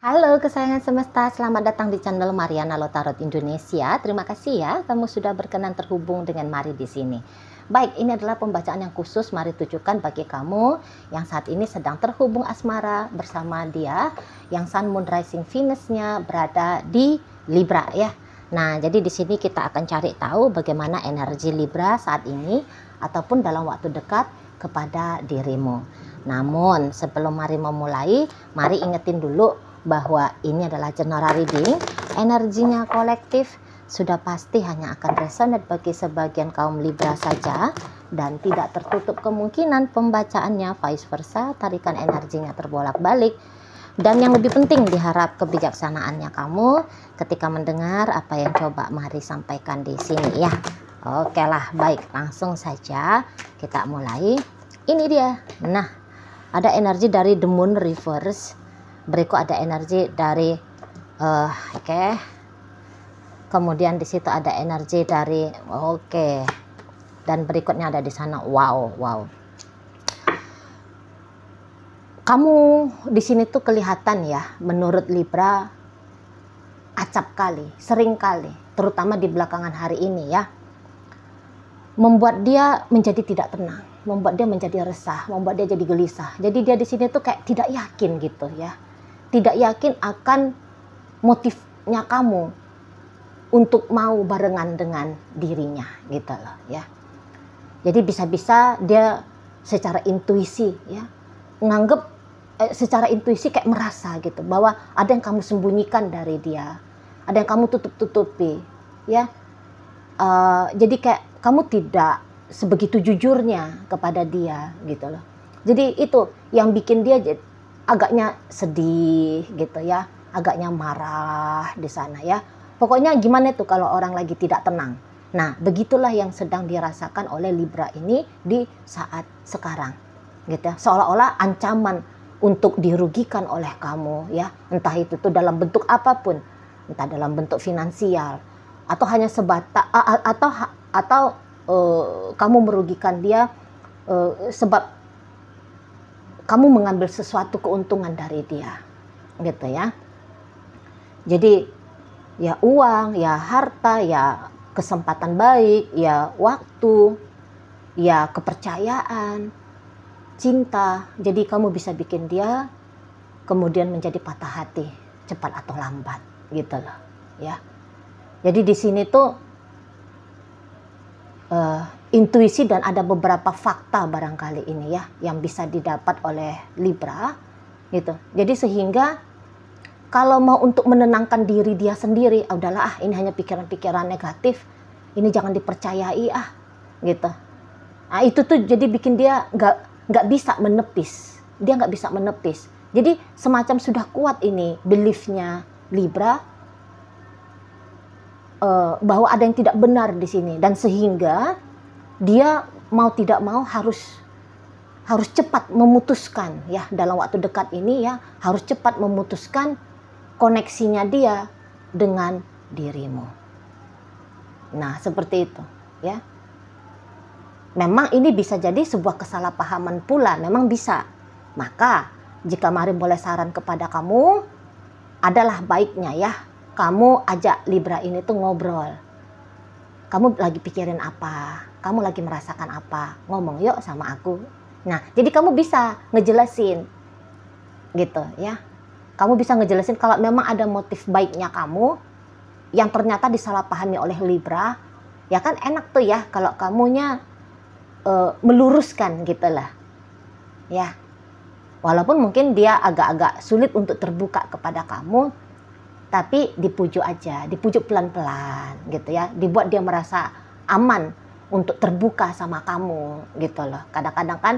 Halo kesayangan semesta, selamat datang di channel Mariana Lotarot Indonesia. Terima kasih ya, kamu sudah berkenan terhubung dengan Mari di sini. Baik, ini adalah pembacaan yang khusus Mari tujukan bagi kamu yang saat ini sedang terhubung asmara bersama dia, yang Sun Moon Rising Venus-nya berada di Libra ya. Nah, jadi di sini kita akan cari tahu bagaimana energi Libra saat ini ataupun dalam waktu dekat kepada dirimu. Namun sebelum Mari memulai, Mari ingetin dulu bahwa ini adalah general reading, energinya kolektif, sudah pasti hanya akan resonate bagi sebagian kaum Libra saja dan tidak tertutup kemungkinan pembacaannya vice versa, tarikan energinya terbolak-balik. Dan yang lebih penting diharap kebijaksanaannya kamu ketika mendengar apa yang coba Mari sampaikan di sini ya. Oke lah, baik, langsung saja kita mulai. Ini dia. Nah, ada energi dari The Moon Reverse. Berikut ada energi dari kemudian di situ ada energi dari dan berikutnya ada di sana. Wow. Kamu di sini tuh kelihatan ya, menurut Libra acap kali, sering kali, terutama di belakangan hari ini ya, membuat dia menjadi tidak tenang, membuat dia menjadi resah, membuat dia jadi gelisah. Jadi dia di sini tuh kayak tidak yakin gitu ya. Tidak yakin akan motifnya kamu untuk mau barengan dengan dirinya gitu loh ya. Jadi bisa-bisa dia secara intuisi ya, nganggep secara intuisi kayak merasa gitu bahwa ada yang kamu sembunyikan dari dia, ada yang kamu tutup-tutupi ya. Jadi kayak kamu tidak sebegitu jujurnya kepada dia gitu loh. Jadi itu yang bikin dia agaknya sedih gitu ya, agaknya marah di sana ya. Pokoknya gimana tuh kalau orang lagi tidak tenang. Nah, begitulah yang sedang dirasakan oleh Libra ini di saat sekarang gitu ya. Seolah-olah ancaman untuk dirugikan oleh kamu ya, entah itu tuh dalam bentuk apapun, entah dalam bentuk finansial atau hanya sebatas atau kamu merugikan dia sebab kamu mengambil sesuatu keuntungan dari dia gitu ya. Jadi ya uang, ya harta, ya kesempatan baik, ya waktu, ya kepercayaan, cinta. Jadi kamu bisa bikin dia kemudian menjadi patah hati cepat atau lambat gitu loh ya. Jadi di sini tuh intuisi dan ada beberapa fakta barangkali ini ya yang bisa didapat oleh Libra gitu. Jadi sehingga kalau mau untuk menenangkan diri dia sendiri, udahlah ini hanya pikiran-pikiran negatif, ini jangan dipercayai gitu. Nah, itu tuh jadi bikin dia nggak bisa menepis, dia nggak bisa menepis. Jadi semacam sudah kuat ini beliefnya Libra bahwa ada yang tidak benar di sini, dan sehingga dia mau tidak mau harus cepat memutuskan ya, dalam waktu dekat ini ya, harus cepat memutuskan koneksinya dia dengan dirimu. Nah, seperti itu ya. Memang ini bisa jadi sebuah kesalahpahaman pula, memang bisa. Maka jika Mari boleh saran kepada kamu, adalah baiknya ya kamu ajak Libra ini tuh ngobrol. Kamu lagi pikirin apa? Kamu lagi merasakan apa? Ngomong yuk sama aku. Nah, jadi kamu bisa ngejelasin gitu ya. Kamu bisa ngejelasin kalau memang ada motif baiknya kamu yang ternyata disalahpahami oleh Libra. Ya kan enak tuh ya kalau kamunya meluruskan gitu lah. Ya. Walaupun mungkin dia agak-agak sulit untuk terbuka kepada kamu, tapi dipujuk aja, dipujuk pelan-pelan gitu ya, dibuat dia merasa aman untuk terbuka sama kamu gitu loh. Kadang-kadang kan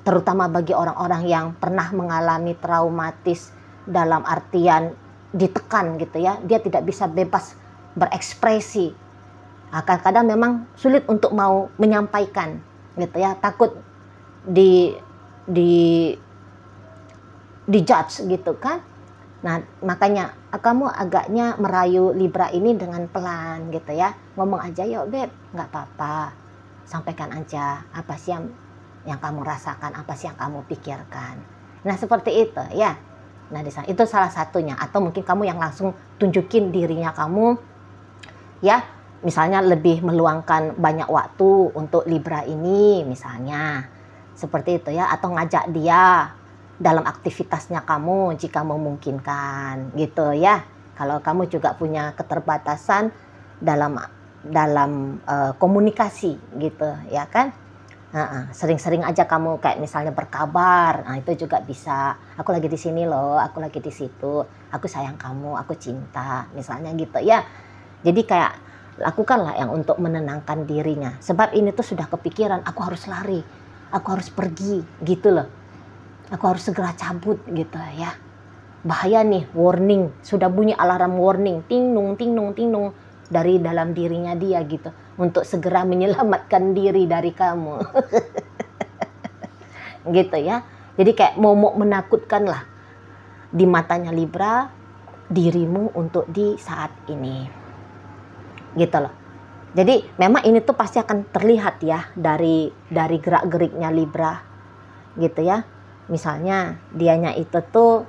terutama bagi orang-orang yang pernah mengalami traumatis dalam artian ditekan gitu ya, dia tidak bisa bebas berekspresi. Kadang-kadang memang sulit untuk mau menyampaikan gitu ya, takut di judge gitu kan. Nah, makanya kamu agaknya merayu Libra ini dengan pelan gitu ya. Ngomong aja, yuk Beb, nggak apa-apa. Sampaikan aja apa sih yang kamu rasakan, apa sih yang kamu pikirkan. Nah, seperti itu ya. Nah, di sana itu salah satunya. Atau mungkin kamu yang langsung tunjukin dirinya kamu, ya, misalnya lebih meluangkan banyak waktu untuk Libra ini, misalnya seperti itu ya. Atau ngajak dia dalam aktivitasnya kamu jika memungkinkan, gitu ya. Kalau kamu juga punya keterbatasan dalam komunikasi, gitu ya kan. Sering-sering aja kamu kayak misalnya berkabar, nah itu juga bisa. Aku lagi di sini loh, aku lagi di situ, aku sayang kamu, aku cinta, misalnya gitu ya. Jadi kayak lakukanlah yang untuk menenangkan dirinya. Sebab ini tuh sudah kepikiran, aku harus lari, aku harus pergi, gitu loh. Aku harus segera cabut, gitu ya. Bahaya nih, warning, sudah bunyi alarm warning, ting nung ting nung ting nung dari dalam dirinya dia gitu, untuk segera menyelamatkan diri dari kamu. Gitu ya. Jadi kayak momok menakutkan lah di matanya Libra dirimu untuk di saat ini. Gitu loh. Jadi memang ini tuh pasti akan terlihat ya dari gerak-geriknya Libra. Gitu ya. Misalnya dianya itu tuh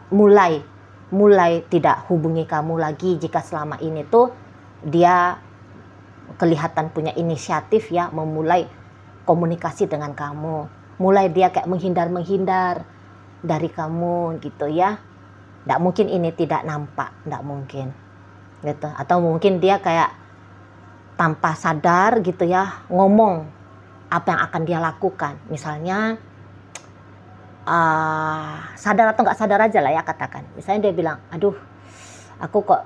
mulai tidak hubungi kamu lagi jika selama ini tuh dia kelihatan punya inisiatif ya, memulai komunikasi dengan kamu. Mulai dia kayak menghindar dari kamu gitu ya. Nggak mungkin ini tidak nampak, nggak mungkin. Gitu. Atau mungkin dia kayak tanpa sadar gitu ya, ngomong apa yang akan dia lakukan. Misalnya sadar atau nggak sadar aja lah ya katakan. Misalnya dia bilang, aduh aku kok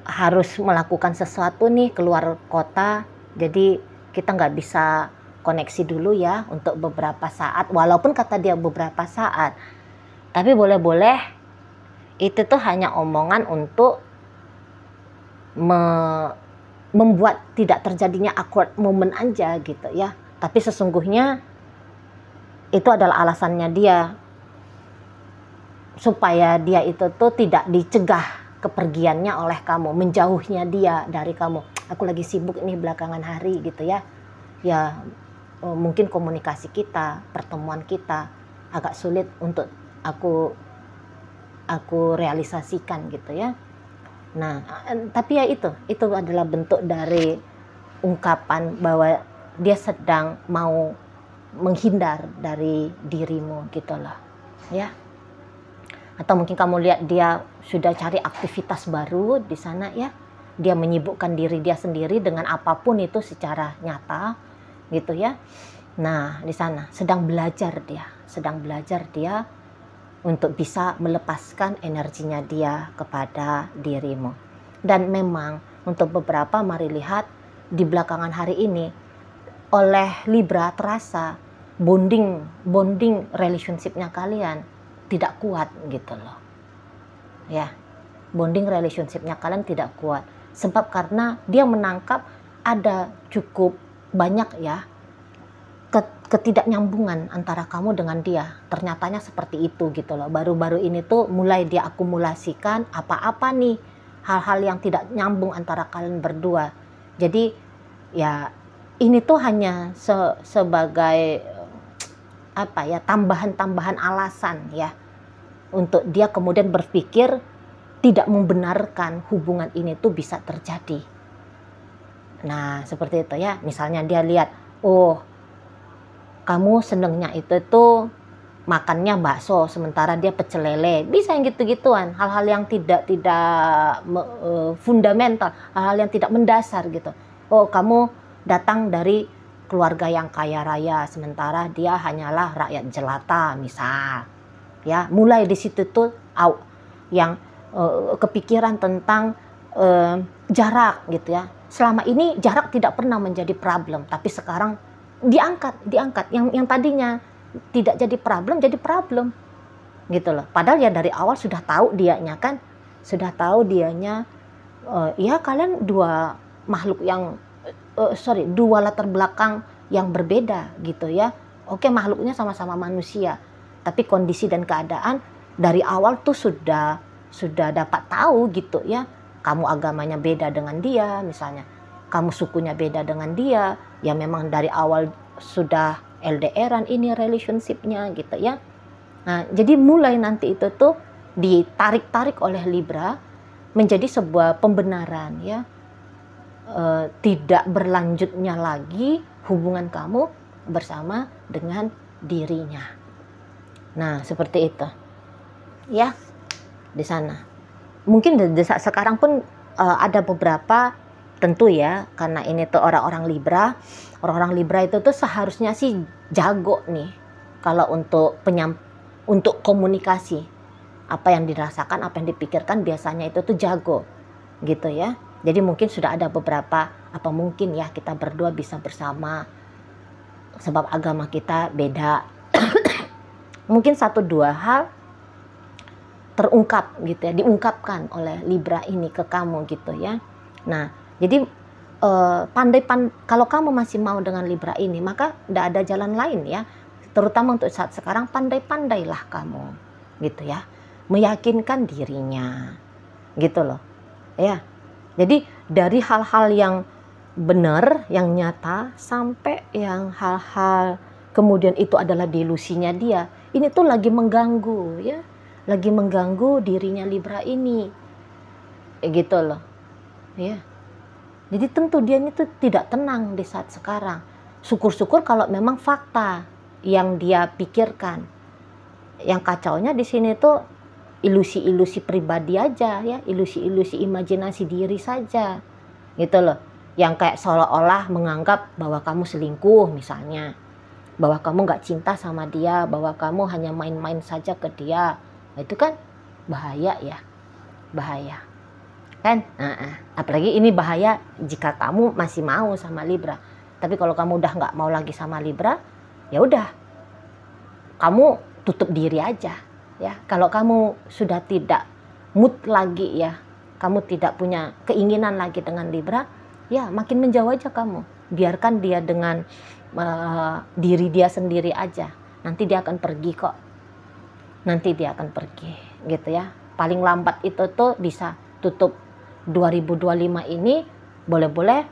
harus melakukan sesuatu nih keluar kota, jadi kita nggak bisa koneksi dulu ya untuk beberapa saat. Walaupun kata dia beberapa saat, tapi boleh-boleh itu tuh hanya omongan untuk membuat tidak terjadinya awkward moment aja gitu ya. Tapi sesungguhnya itu adalah alasannya dia supaya dia itu tuh tidak dicegah kepergiannya oleh kamu, menjauhnya dia dari kamu. Aku lagi sibuk nih belakangan hari gitu ya. Ya mungkin komunikasi kita, pertemuan kita agak sulit untuk aku realisasikan gitu ya. Nah, tapi ya itu adalah bentuk dari ungkapan bahwa dia sedang mau menghindar dari dirimu gitu loh ya. Atau mungkin kamu lihat dia sudah cari aktivitas baru di sana ya, dia menyibukkan diri dia sendiri dengan apapun itu secara nyata gitu ya. Nah di sana sedang belajar dia untuk bisa melepaskan energinya dia kepada dirimu. Dan memang untuk beberapa, mari lihat di belakangan hari ini oleh Libra terasa bonding relationship-nya kalian tidak kuat gitu loh. Ya, bonding relationship-nya kalian tidak kuat. Sebab karena dia menangkap ada cukup banyak ya ketidaknyambungan antara kamu dengan dia. Ternyatanya seperti itu gitu loh. Baru-baru ini tuh mulai dia akumulasikan apa-apa nih hal-hal yang tidak nyambung antara kalian berdua. Jadi ya ini tuh hanya sebagai apa ya, tambahan-tambahan alasan ya untuk dia kemudian berpikir tidak membenarkan hubungan ini tuh bisa terjadi. Nah seperti itu ya. Misalnya dia lihat, oh kamu senengnya itu tuh makannya bakso, sementara dia pecel lele. Bisa yang gitu-gituan, hal-hal yang tidak fundamental, hal-hal yang tidak mendasar gitu. Oh kamu datang dari keluarga yang kaya raya, sementara dia hanyalah rakyat jelata misal. Ya, mulai di situ tuh yang kepikiran tentang jarak gitu ya. Selama ini jarak tidak pernah menjadi problem, tapi sekarang diangkat. Yang tadinya tidak jadi problem gitu loh. Padahal ya dari awal sudah tahu dianya kan, ya kalian dua makhluk yang dua latar belakang yang berbeda gitu ya. Oke, makhluknya sama-sama manusia, tapi kondisi dan keadaan dari awal tuh sudah dapat tahu gitu ya. Kamu agamanya beda dengan dia misalnya, kamu sukunya beda dengan dia, ya memang dari awal sudah LDRan ini relationship-nya gitu ya. Nah, jadi mulai nanti itu tuh ditarik-tarik oleh Libra menjadi sebuah pembenaran ya. Tidak berlanjutnya lagi hubungan kamu bersama dengan dirinya. Nah, seperti itu. Ya, di sana. Mungkin sekarang pun ada beberapa, tentu ya, karena ini tuh orang-orang Libra. Orang-orang Libra itu tuh seharusnya sih jago nih kalau untuk komunikasi. Apa yang dirasakan, apa yang dipikirkan biasanya itu tuh jago gitu ya. Jadi mungkin sudah ada beberapa, apa mungkin ya kita berdua bisa bersama sebab agama kita beda. Mungkin 1-2 hal terungkap gitu ya, diungkapkan oleh Libra ini ke kamu gitu ya. Nah, jadi kalau kamu masih mau dengan Libra ini, maka tidak ada jalan lain ya. Terutama untuk saat sekarang, pandai-pandailah kamu gitu ya, meyakinkan dirinya gitu loh ya. Jadi dari hal-hal yang benar, yang nyata, sampai yang hal-hal kemudian itu adalah delusinya dia, ini tuh lagi mengganggu ya, lagi mengganggu dirinya Libra ini gitu loh ya. Jadi tentu dia ini tuh tidak tenang di saat sekarang. Syukur-syukur kalau memang fakta yang dia pikirkan. Yang kacaunya di sini tuh ilusi-ilusi pribadi aja ya, ilusi-ilusi imajinasi diri saja gitu loh, yang kayak seolah-olah menganggap bahwa kamu selingkuh misalnya, bahwa kamu nggak cinta sama dia, bahwa kamu hanya main-main saja ke dia. Nah, itu kan bahaya ya, bahaya kan. Apalagi ini bahaya jika kamu masih mau sama Libra. Tapi kalau kamu udah nggak mau lagi sama Libra, ya udah kamu tutup diri aja ya. Kalau kamu sudah tidak mood lagi ya, kamu tidak punya keinginan lagi dengan Libra, ya makin menjauh aja kamu. Biarkan dia dengan diri dia sendiri aja. Nanti dia akan pergi kok. Nanti dia akan pergi gitu ya. Paling lambat itu tuh bisa tutup 2025 ini, boleh-boleh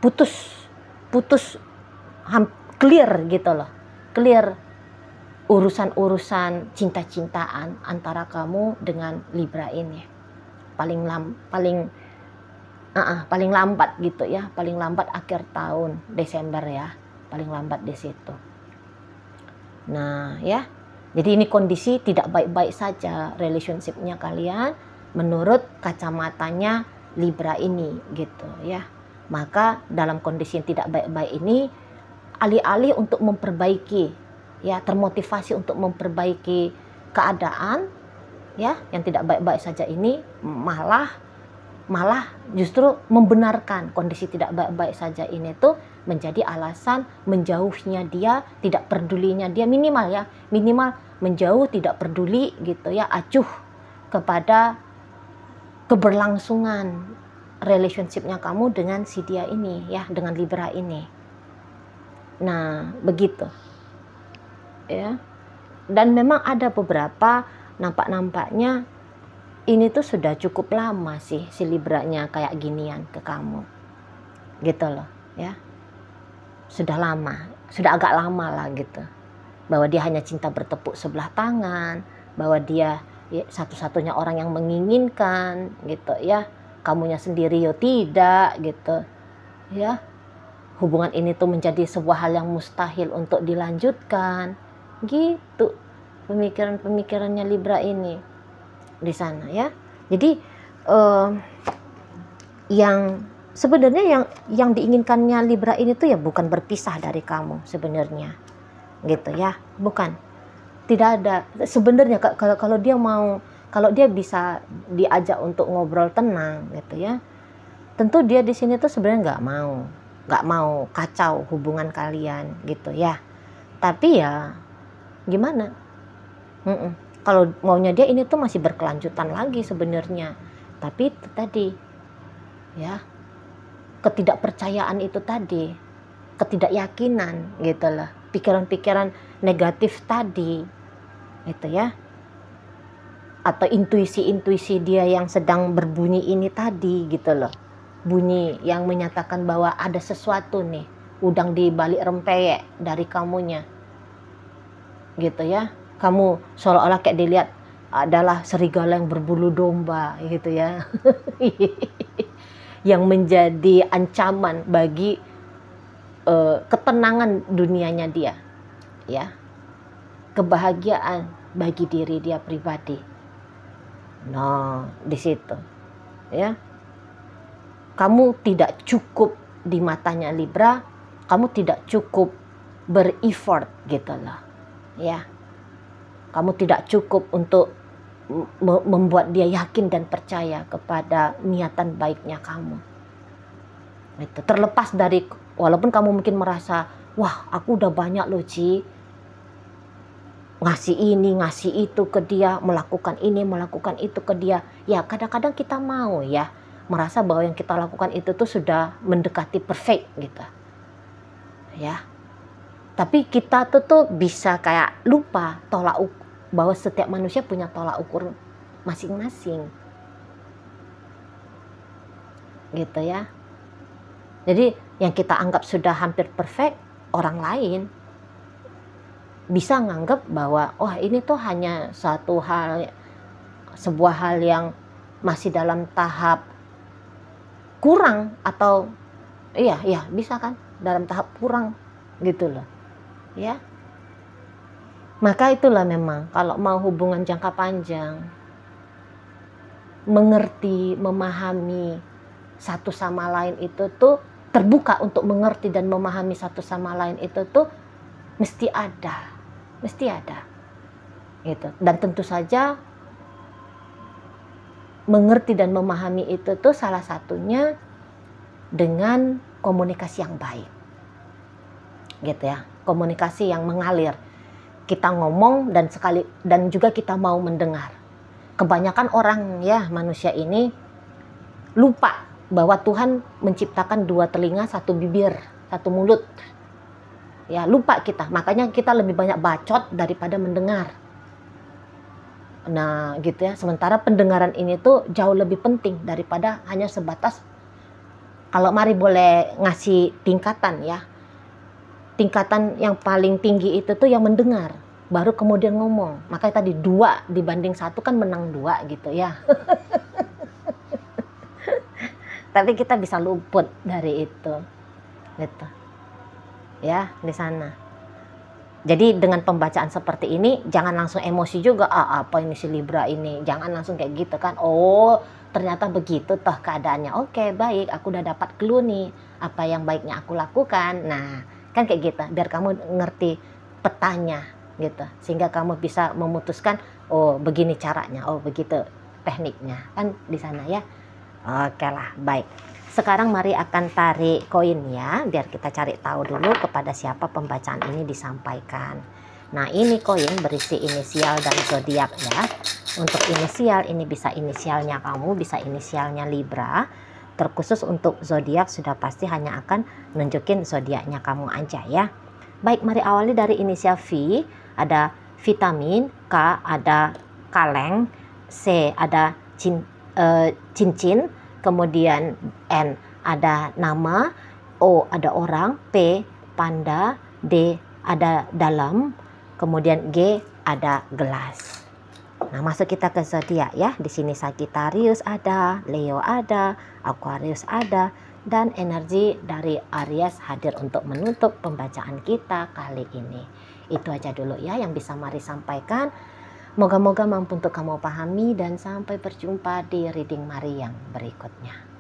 putus clear gitu loh. Clear urusan-urusan cinta-cintaan antara kamu dengan Libra ini. Paling lambat gitu ya, paling lambat akhir tahun Desember ya, paling lambat di situ. Nah ya, jadi ini kondisi tidak baik-baik saja relationship-nya kalian menurut kacamatanya Libra ini gitu ya. Maka dalam kondisi yang tidak baik-baik ini, alih-alih untuk memperbaiki ya, termotivasi untuk memperbaiki keadaan ya yang tidak baik-baik saja ini, malah justru membenarkan kondisi tidak baik-baik saja ini tuh menjadi alasan menjauhnya dia, tidak pedulinya dia, minimal menjauh, tidak peduli gitu ya, acuh kepada keberlangsungan relationship-nya kamu dengan si dia ini ya, dengan Libra ini. Nah begitu ya. Dan memang ada beberapa nampaknya ini tuh sudah cukup lama sih si Libranya kayak ginian ke kamu gitu loh ya. Sudah lama, sudah agak lama lah gitu, bahwa dia hanya cinta bertepuk sebelah tangan, bahwa dia ya, satu-satunya orang yang menginginkan gitu ya, kamunya sendiri yo tidak gitu ya. Hubungan ini tuh menjadi sebuah hal yang mustahil untuk dilanjutkan gitu, pemikiran-pemikirannya Libra ini di sana ya. Jadi yang sebenarnya yang diinginkannya Libra ini tuh ya bukan berpisah dari kamu sebenarnya gitu ya, bukan, tidak ada sebenarnya. Kalau dia mau, kalau dia bisa diajak untuk ngobrol tenang gitu ya, tentu dia di sini tuh sebenarnya nggak mau kacau hubungan kalian gitu ya. Tapi ya gimana? Kalau maunya dia ini tuh masih berkelanjutan lagi sebenarnya. Tapi itu tadi ya, ketidakpercayaan itu tadi, ketidakyakinan gitu loh, pikiran-pikiran negatif tadi gitu ya, atau intuisi-intuisi dia yang sedang berbunyi ini tadi gitu loh, bunyi yang menyatakan bahwa ada sesuatu nih udang di balik rempeyek dari kamunya gitu ya. Kamu seolah-olah kayak dilihat adalah serigala yang berbulu domba gitu ya. Yang menjadi ancaman bagi ketenangan dunianya dia, ya, kebahagiaan bagi diri dia pribadi. Nah, di situ, ya, kamu tidak cukup di matanya Libra, kamu tidak cukup ber-effort gitu loh, ya. Kamu tidak cukup untuk membuat dia yakin dan percaya kepada niatan baiknya kamu. Itu terlepas dari, walaupun kamu mungkin merasa, wah aku udah banyak loh Ci, ngasih ini, ngasih itu ke dia, melakukan ini, melakukan itu ke dia. Ya kadang-kadang kita mau ya, merasa bahwa yang kita lakukan itu tuh sudah mendekati perfect gitu. Ya. Tapi kita tuh bisa kayak lupa tolak ukur, bahwa setiap manusia punya tolak ukur masing-masing. Gitu ya. Jadi yang kita anggap sudah hampir perfect, orang lain bisa nganggap bahwa oh ini tuh hanya satu hal, sebuah hal yang masih dalam tahap kurang, atau iya bisa kan, dalam tahap kurang gitu loh, ya. Maka itulah memang kalau mau hubungan jangka panjang, mengerti, memahami satu sama lain itu tuh, terbuka untuk mengerti dan memahami satu sama lain itu tuh mesti ada gitu. Dan tentu saja mengerti dan memahami itu tuh salah satunya dengan komunikasi yang baik gitu ya, komunikasi yang mengalir. Kita ngomong dan juga kita mau mendengar. Kebanyakan orang ya, manusia ini lupa bahwa Tuhan menciptakan 2 telinga, 1 bibir, 1 mulut. Ya, lupa kita. Makanya kita lebih banyak bacot daripada mendengar. Nah, gitu ya. Sementara pendengaran ini tuh jauh lebih penting daripada hanya sebatas, kalau mari boleh ngasih tingkatan ya. Tingkatan yang paling tinggi itu tuh yang mendengar, baru kemudian ngomong. Makanya tadi 2 dibanding 1 kan menang 2 gitu ya. Tapi kita bisa luput dari itu gitu ya, di sana. Jadi dengan pembacaan seperti ini jangan langsung emosi juga, apa ini si Libra ini, jangan langsung kayak gitu kan. Oh ternyata begitu toh keadaannya, oke baik, aku udah dapat clue nih apa yang baiknya aku lakukan. Nah kan kayak gitu, biar kamu ngerti petanya gitu, sehingga kamu bisa memutuskan, oh begini caranya, oh begitu tekniknya, kan di sana ya. Oke lah, baik. Sekarang mari akan tarik koin ya, biar kita cari tahu dulu kepada siapa pembacaan ini disampaikan. Nah ini koin berisi inisial dan zodiak ya. Untuk inisial ini bisa inisialnya kamu, bisa inisialnya Libra. Terkhusus untuk zodiak sudah pasti hanya akan nunjukin zodiaknya kamu aja ya. Baik, mari awali dari inisial V. Ada vitamin, K ada kaleng, C ada cincin, kemudian N ada nama, O ada orang, P panda, D ada dalam, kemudian G ada gelas. Nah, masuk kita ke zodiak ya. Di sini Sagittarius ada, Leo ada, Aquarius ada, dan energi dari Aries hadir untuk menutup pembacaan kita kali ini. Itu aja dulu ya yang bisa mari sampaikan. Moga-moga mampu untuk kamu pahami, dan sampai berjumpa di reading Mari yang berikutnya.